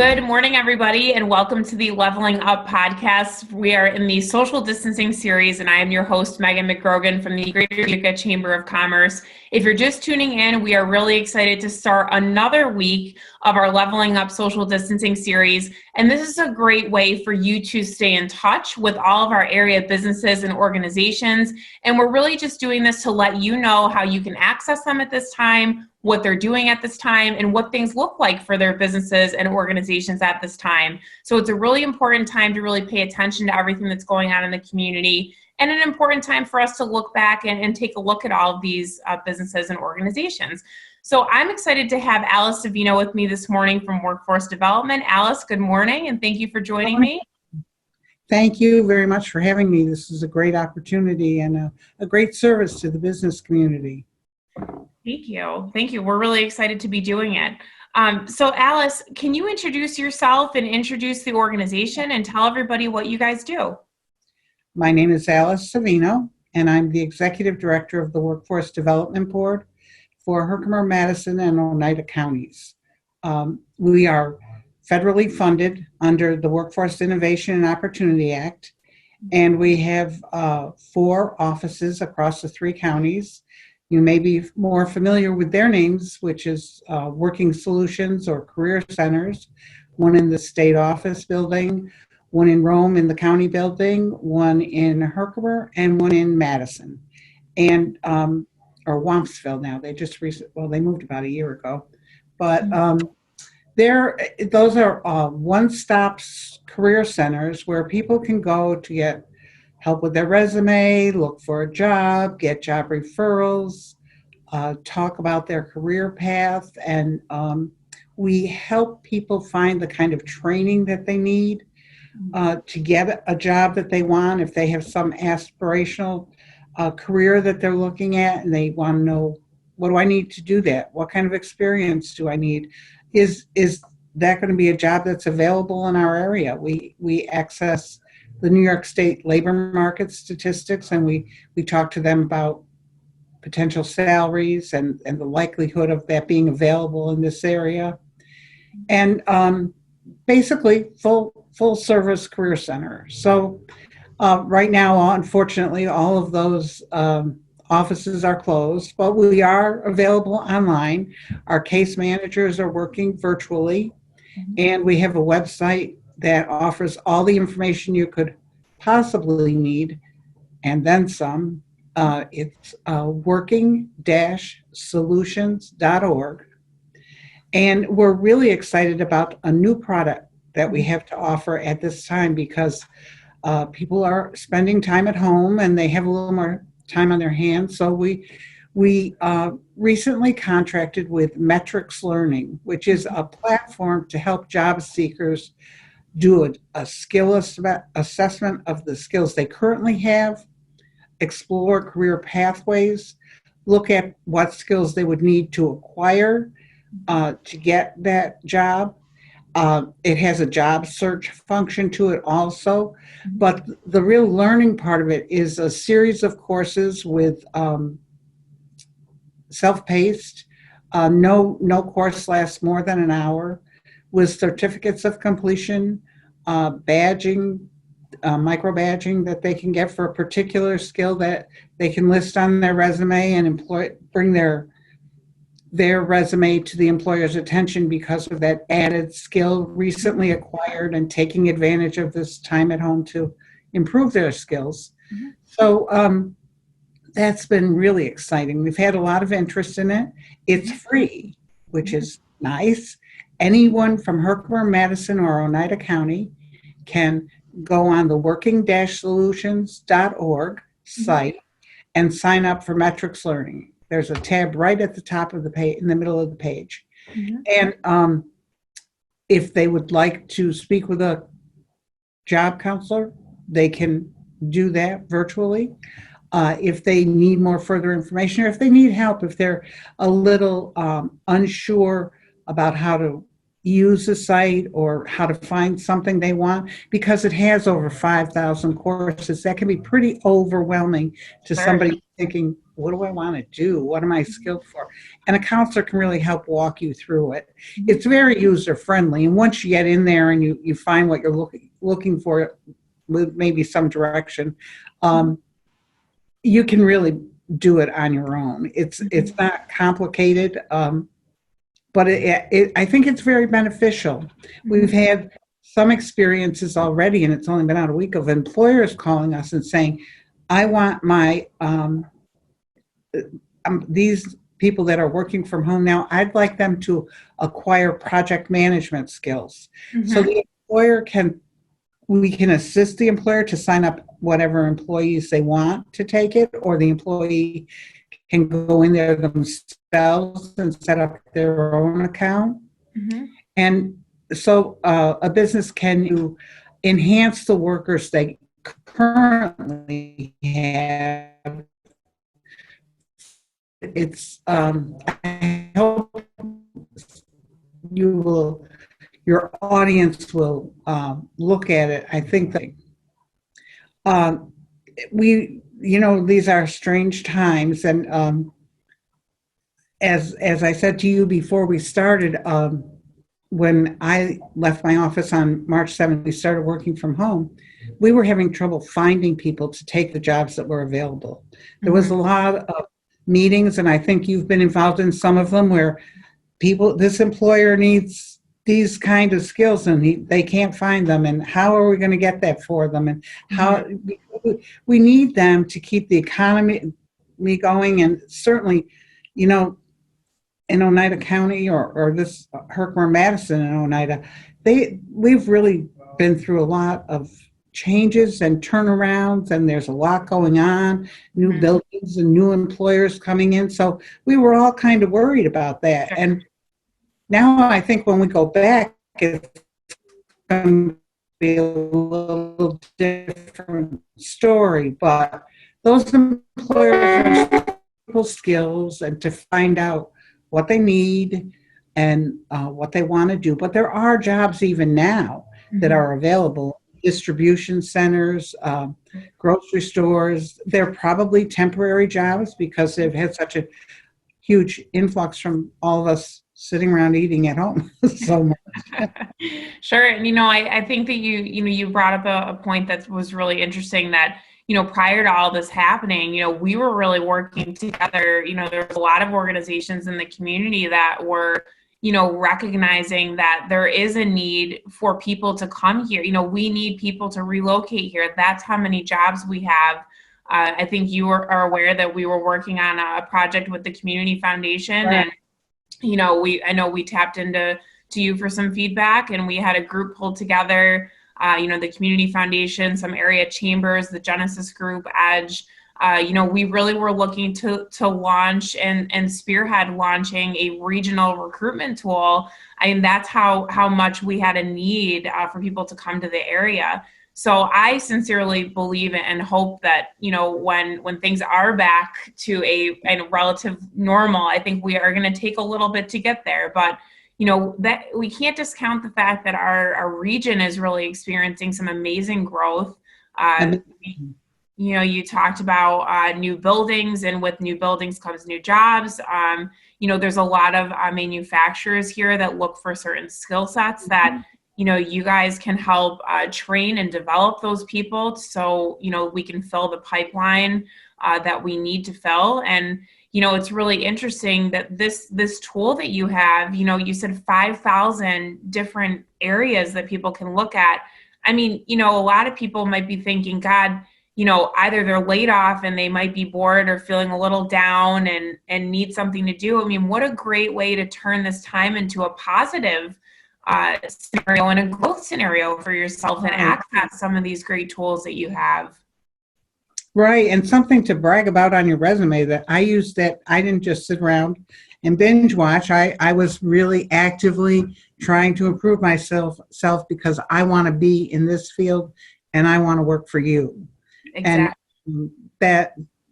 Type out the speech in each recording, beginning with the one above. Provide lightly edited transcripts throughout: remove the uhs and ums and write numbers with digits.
Good morning, everybody, and welcome to the Leveling Up podcast. We are in the social distancing series, and I am your host, Meghan McGrogan from the Greater Utica Chamber of Commerce. If you're just tuning in, we are really excited to start another week of our Leveling Up social distancing series, and this is a great way for you to stay in touch with all of our area businesses and organizations, and we're really just doing this to let you know how you can access them at this time, what they're doing at this time, and what things look like for their businesses and organizations at this time. So it's a really important time to really pay attention to everything that's going on in the community, and an important time for us to look back and take a look at all of these businesses and organizations. So I'm excited to have Alice Savino with me this morning from Workforce Development. Alice, good morning, and thank you for joining me. Thank you very much for having me. This is a great opportunity and a great service to the business community. Thank you. Thank you. We're really excited to be doing it. So Alice, can you introduce yourself and introduce the organization and tell everybody what you guys do? My name is Alice Savino, and I'm the Executive Director of the Workforce Development Board for Herkimer, Madison, and Oneida counties. We are federally funded under the Workforce Innovation and Opportunity Act, and we have 4 offices across the 3 counties. You may be more familiar with their names, which is Working Solutions or Career Centers, one in the state office building, one in Rome in the county building, one in Herkimer, and one in Madison, and or Wampsville now. They just they moved about a year ago, but those are one-stop career centers where people can go to get help with their resume, look for a job, get job referrals, talk about their career path, and we help people find the kind of training that they need to get a job that they want. If they have some aspirational career that they're looking at and they want to know, what do I need to do that? What kind of experience do I need? Is that going to be a job that's available in our area? We access the New York State labor market statistics, and we talk to them about potential salaries and the likelihood of that being available in this area. And basically full service career center. So right now, unfortunately, all of those offices are closed, but we are available online. Our case managers are working virtually, and we have a website that offers all the information you could possibly need, and then some. It's working-solutions.org. And we're really excited about a new product that we have to offer at this time because people are spending time at home and they have a little more time on their hands. So we recently contracted with Metrics Learning, which is a platform to help job seekers do a skill assessment of the skills they currently have, explore career pathways, look at what skills they would need to acquire to get that job. It has a job search function to it also, but the real learning part of it is a series of courses with self-paced. No course lasts more than an hour, with certificates of completion, badging, micro-badging that they can get for a particular skill that they can list on their resume and bring their resume to the employer's attention because of that added skill recently acquired and taking advantage of this time at home to improve their skills. So that's been really exciting. We've had a lot of interest in it. It's free, which is nice. Anyone from Herkimer, Madison, or Oneida County can go on the working-solutions.org site and sign up for Metrics Learning. There's a tab right at the top of the page, in the middle of the page. And if they would like to speak with a job counselor, they can do that virtually. If they need more further information, or if they need help, if they're a little unsure about how to use the site or how to find something they want, because it has over 5,000 courses. That can be pretty overwhelming to somebody thinking, what do I want to do? What am I skilled for? And a counselor can really help walk you through it. It's very user friendly. And once you get in there and you find what you're looking for with maybe some direction, you can really do it on your own. It's not complicated. But I think it's very beneficial. We've had some experiences already, and it's only been out a week, of employers calling us and saying, I want my, these people that are working from home now, I'd like them to acquire project management skills. So the employer we can assist the employer to sign up whatever employees they want to take it, or the employee can go in there themselves and set up their own account. And so a business can enhance the workers they currently have. I hope your audience will look at it. I think that these are strange times, and as I said to you before we started, when I left my office on March 7th, we started working from home. We were having trouble finding people to take the jobs that were available. There was a lot of meetings, and I think you've been involved in some of them, where this employer needs these kind of skills and they can't find them, and how are we going to get that for them, and how we need them to keep the economy going. And certainly, in Oneida County or this Herkimer-Madison and Oneida, we've really been through a lot of changes and turnarounds, and there's a lot going on, new buildings and new employers coming in. So we were all kind of worried about that. And now I think when we go back, it's going to be a little different story. But those employers are people skills and to find out what they need and what they want to do. But there are jobs even now that are available. Distribution centers, grocery stores. They're probably temporary jobs because they've had such a huge influx from all of us sitting around eating at home so much. Sure. And, I think that you brought up a point that was really interesting, that, prior to all this happening, we were really working together. There was a lot of organizations in the community that were, recognizing that there is a need for people to come here. We need people to relocate here. That's how many jobs we have. I think you are aware that we were working on a project with the Community Foundation, right. And I know we tapped into you for some feedback, and we had a group pulled together, the Community Foundation, some area chambers, the Genesis Group, Edge. We really were looking to launch and spearhead launching a regional recruitment tool. That's how much we had a need for people to come to the area. So I sincerely believe and hope that, when things are back to a relative normal, I think we are going to take a little bit to get there. But, that we can't discount the fact that our region is really experiencing some amazing growth. You talked about new buildings, and with new buildings comes new jobs. There's a lot of manufacturers here that look for certain skill sets that, you guys can help train and develop those people so, we can fill the pipeline that we need to fill. And, it's really interesting that this tool that you have, you said 5,000 different areas that people can look at. A lot of people might be thinking, God, either they're laid off and they might be bored or feeling a little down and need something to do. What a great way to turn this time into a positive scenario and a growth scenario for yourself and access some of these great tools that you have. Right. And something to brag about on your resume that I used, that I didn't just sit around and binge watch. I was really actively trying to improve myself because I want to be in this field and I want to work for you. Exactly. And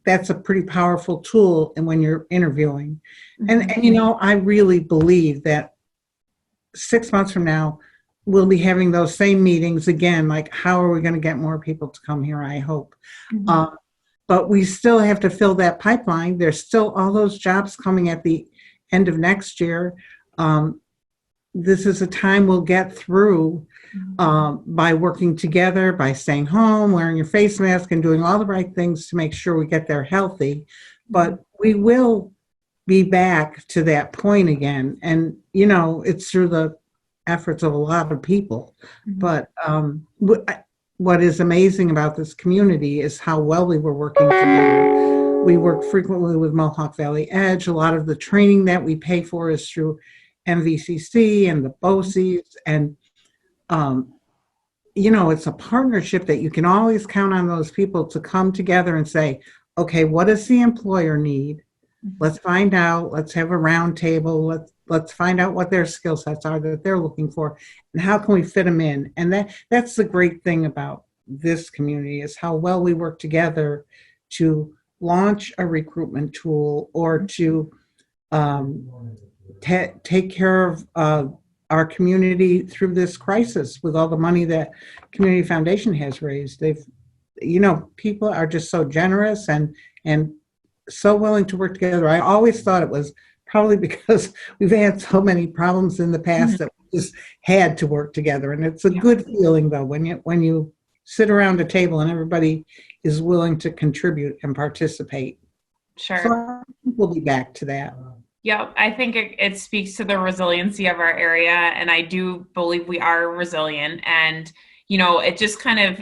that's a pretty powerful tool. And when you're interviewing, and I really believe that 6 months from now, we'll be having those same meetings again, like how are we going to get more people to come here, I hope. Mhm. But we still have to fill that pipeline. There's still all those jobs coming at the end of next year. This is a time we'll get through by working together, by staying home, wearing your face mask, and doing all the right things to make sure we get there healthy. But we will be back to that point again. And, you know, it's through the efforts of a lot of people. But what is amazing about this community is how well we were working together. We work frequently with Mohawk Valley Edge. A lot of the training that we pay for is through MVCC and the BOCES. And, you know, it's a partnership that you can always count on those people to come together and say, okay, what does the employer need? Let's find out. Let's have a round table. Let's find out what their skill sets are that they're looking for, and how can we fit them in. And that's the great thing about this community, is how well we work together to launch a recruitment tool or to take care of our community through this crisis with all the money that Community Foundation has raised. You know, people are just so generous and so willing to work together. I always thought it was probably because we've had so many problems in the past that we just had to work together. And it's a good feeling, though, when you sit around a table and everybody is willing to contribute and participate. Sure. So I think we'll be back to that. Yeah, I think it speaks to the resiliency of our area, and I do believe we are resilient. And, you know, it just kind of,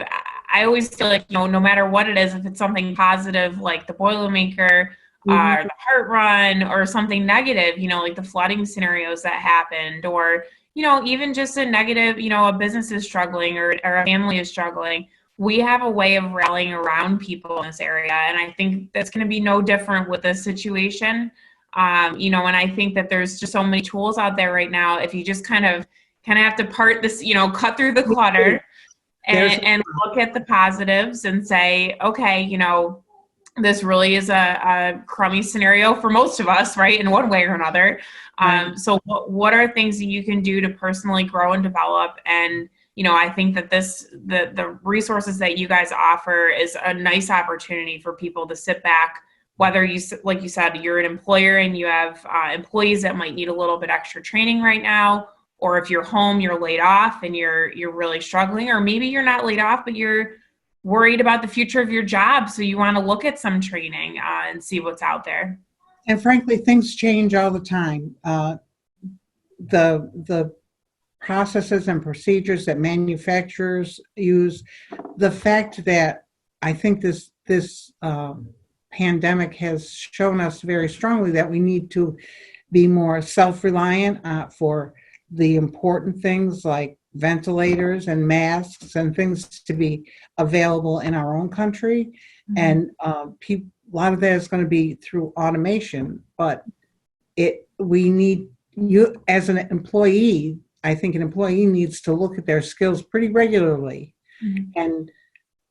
I always feel like, you know, no matter what it is, if it's something positive like the Boilermaker, or the heart run, or something negative, you know, like the flooding scenarios that happened, or, you know, even just a negative, you know, a business is struggling or a family is struggling, we have a way of rallying around people in this area. And I think that's going to be no different with this situation. You know, and I think that there's just so many tools out there right now. If you just kind of have to part this, you know, cut through the clutter and look at the positives and say, okay, you know, this really is a crummy scenario for most of us, right, in one way or another. So what are things that you can do to personally grow and develop? And, you know, I think that the resources that you guys offer is a nice opportunity for people to sit back, whether you, like you said, you're an employer and you have employees that might need a little bit extra training right now, or if you're home, you're laid off and you're really struggling, or maybe you're not laid off, but you're worried about the future of your job. So you want to look at some training and see what's out there. And frankly, things change all the time. The processes and procedures that manufacturers use, the fact that I think this pandemic has shown us very strongly that we need to be more self-reliant for the important things like ventilators and masks and things to be available in our own country. And a lot of that is going to be through automation, but we need you as an employee. I think an employee needs to look at their skills pretty regularly and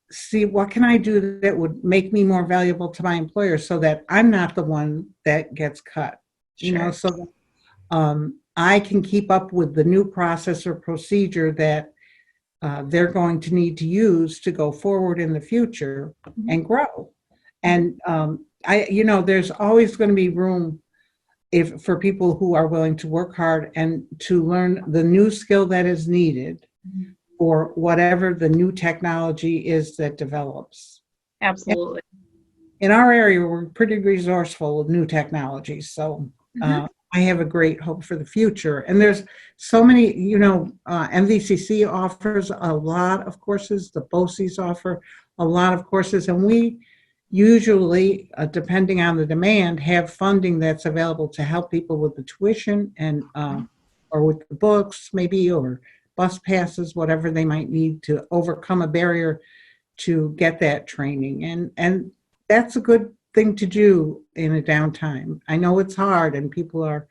see what can I do that would make me more valuable to my employer, so that I'm not the one that gets cut. You know, so that I can keep up with the new process or procedure that they're going to need to use to go forward in the future and grow. And you know, there's always going to be room for people who are willing to work hard and to learn the new skill that is needed for whatever the new technology is that develops. Absolutely. In our area, we're pretty resourceful with new technologies. So I have a great hope for the future. And there's so many, you know, MVCC offers a lot of courses. The BOCES offer a lot of courses. And we usually, depending on the demand, have funding that's available to help people with the tuition and or with the books maybe, or bus passes, whatever they might need to overcome a barrier to get that training. And that's a good thing to do in a downtime. I know it's hard and people are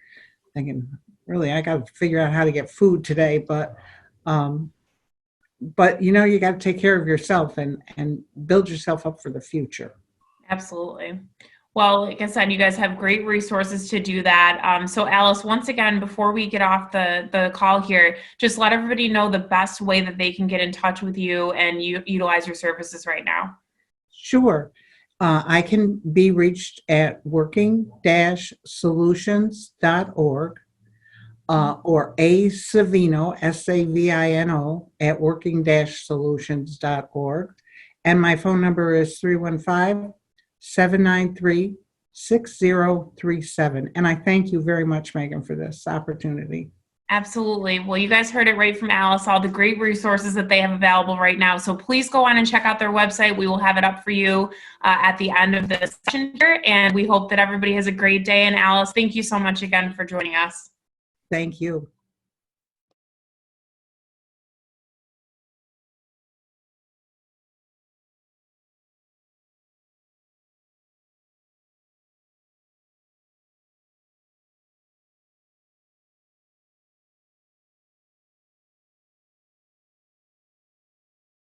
thinking, really, I got to figure out how to get food today, but you know, you got to take care of yourself and build yourself up for the future. Absolutely. Well, like I said, you guys have great resources to do that. So Alice, once again, before we get off the call here, just let everybody know the best way that they can get in touch with you and utilize your services right now. Sure. I can be reached at working-solutions.org or A Savino, Savino, at working-solutions.org. And my phone number is 315-793-6037. And I thank you very much, Megan, for this opportunity. Absolutely. Well, you guys heard it right from Alice, all the great resources that they have available right now. So please go on and check out their website. We will have it up for you at the end of this session here. And we hope that everybody has a great day. And Alice, thank you so much again for joining us. Thank you.